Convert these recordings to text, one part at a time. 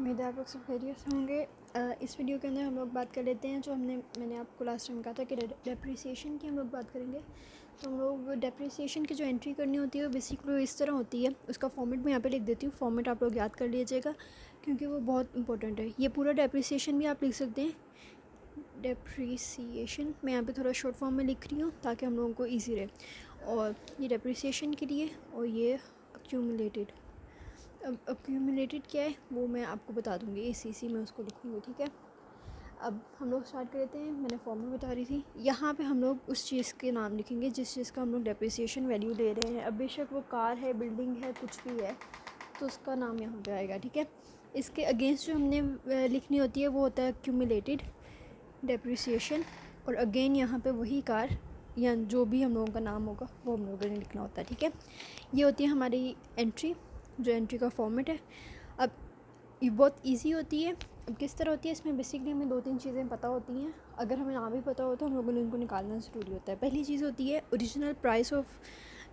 उम्मीद है आप लोग सब खैरियत से होंगे। इस वीडियो के अंदर हम लोग बात कर लेते हैं जो मैंने आपको लास्ट टाइम कहा था कि डेप्रिसिएशन की हम लोग बात करेंगे। तो हम लोग डेप्रिसिएशन की जो एंट्री करनी होती है वो बेसिकली इस तरह होती है। उसका फॉर्मेट मैं यहाँ पे लिख देती हूँ, फॉर्मेट आप लोग याद कर लीजिएगा क्योंकि वो बहुत इंपॉर्टेंट है। ये पूरा डेप्रिसिएशन भी आप लिख सकते हैं। डेप्रिसिएशन मैं यहाँ पे थोड़ा शॉर्ट फॉर्म में लिख रही हूँ ताकि हम लोगों को ईजी रहे। और ये डेप्रिसिएशन के लिए, और ये अक्यूमुलेटेड। अब अक्यूमुलेटेड क्या है वो मैं आपको बता दूँगी, ACC में उसको लिखूँगी, ठीक है। अब हम लोग स्टार्ट करते हैं। मैंने फॉर्मूला बता रही थी, यहाँ पे हम लोग उस चीज़ के नाम लिखेंगे जिस चीज़ का हम लोग डेप्रिसिएशन वैल्यू ले रहे हैं। अब बेशक वो कार है, बिल्डिंग है, कुछ भी है, तो उसका नाम यहाँ पे आएगा, ठीक है। इसके अगेंस्ट जो हमने लिखनी होती है वो होता है अक्यूमुलेटेड डेप्रिसिएशन, और अगेन यहाँ पे वही कार या जो भी हम लोगों का नाम होगा वो हम लोगों ने लिखना होता है, ठीक है। ये होती है हमारी एंट्री, जो एंट्री का फॉर्मेट है। अब ये बहुत इजी होती है। अब किस तरह होती है, इसमें बेसिकली हमें 2-3 चीज़ें पता होती हैं। अगर हमें ना भी पता हो तो हम लोगों ने उनको निकालना ज़रूरी होता है। पहली चीज़ होती है ओरिजिनल प्राइस ऑफ,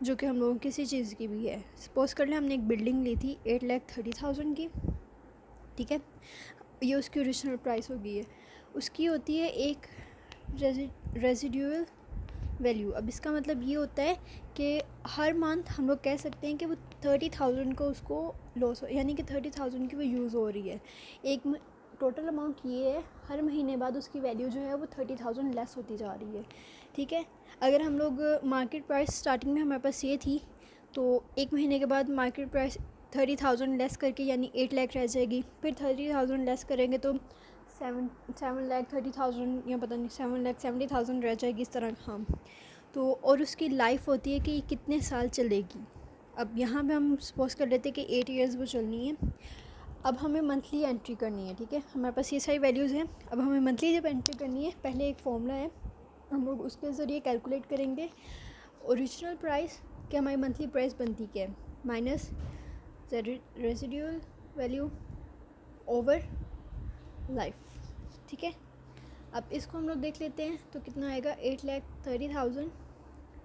जो कि हम लोगों किसी चीज़ की भी है। सपोज़ कर लें हमने एक बिल्डिंग ली थी 8,30,000 की, ठीक है। ये उसकी ओरिजिनल प्राइस होगी है। उसकी होती है एक रेजिडुअल वैल्यू। अब इसका मतलब ये होता है कि हर मंथ हम लोग कह सकते हैं कि वो 30,000 को उसको लॉस, यानी कि 30,000 की वो यूज़ हो रही है। एक टोटल अमाउंट ये है, हर महीने बाद उसकी वैल्यू जो है वो 30,000 लेस होती जा रही है, ठीक है। अगर हम लोग मार्केट प्राइस स्टार्टिंग में हमारे पास ये थी, तो एक महीने के बाद मार्केट प्राइस 30,000 लेस करके यानी 8 लाख रह जाएगी। फिर 30,000 लेस करेंगे तो 7,30,000 या पता नहीं 7,70,000 रह जाएगी, इस तरह। हाँ, तो और उसकी लाइफ होती है कि कितने साल चलेगी। अब यहाँ पे हम सपोज कर लेते हैं कि 8 इयर्स वो चलनी है। अब हमें मंथली एंट्री करनी है, ठीक है। हमारे पास ये सारी वैल्यूज़ हैं। अब हमें मंथली जब एंट्री करनी है, पहले एक फॉर्मूला है, हम लोग उसके ज़रिए कैलकुलेट करेंगे ओरिजिनल प्राइस कि हमारी मंथली प्राइस बनती क्या है, minus residual value over life, ठीक है। अब इसको हम लोग देख लेते हैं तो कितना आएगा, 8,30,000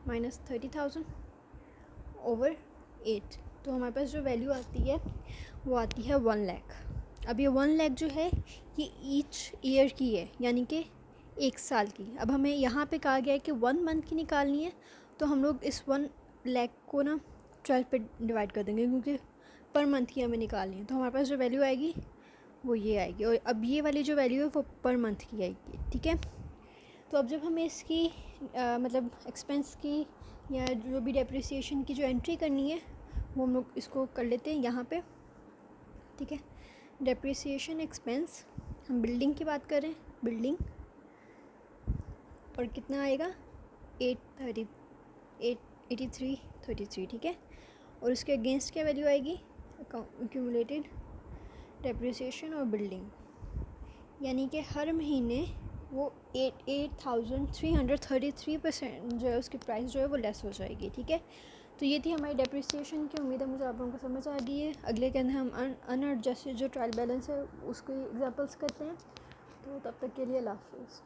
माइनस 30,000 ओवर 8। तो हमारे पास जो वैल्यू आती है वो आती है 1 लाख। अब ये 1 लाख जो है ये ईच ईयर की है, यानी कि एक साल की। अब हमें यहाँ पे कहा गया है कि 1 मंथ की निकालनी है, तो हम लोग इस 1 लाख को ना 12 पे डिवाइड कर देंगे क्योंकि पर मंथ की हमें निकालनी है। तो हमारे पास जो वैल्यू आएगी वो ये आएगी, और अब ये वाली जो वैल्यू है वो पर मंथ की आएगी, ठीक है। तो अब जब हमें इसकी मतलब एक्सपेंस की या जो भी डेप्रिसिएशन की जो एंट्री करनी है वो हम लोग इसको कर लेते हैं यहाँ पे, ठीक है। डेप्रिसिएशन एक्सपेंस, हम बिल्डिंग की बात करें, बिल्डिंग, और कितना आएगा 8333, ठीक है। और उसके अगेंस्ट क्या वैल्यू आएगी, एक्यूमुलेटेड डेप्रिसिएशन और बिल्डिंग, यानी कि हर महीने वो 88,333% जो है उसकी प्राइस जो है वो लेस हो जाएगी, ठीक है। तो ये थी हमारी डेप्रिसिएशन की। उम्मीद है मुझे आप लोगों को समझ आ गई है। अगले के अंदर हम अनएडजस्टेड जो ट्रायल बैलेंस है उसके एग्जांपल्स करते हैं। तो तब तक के लिए अल्लाह हाफ़िज़।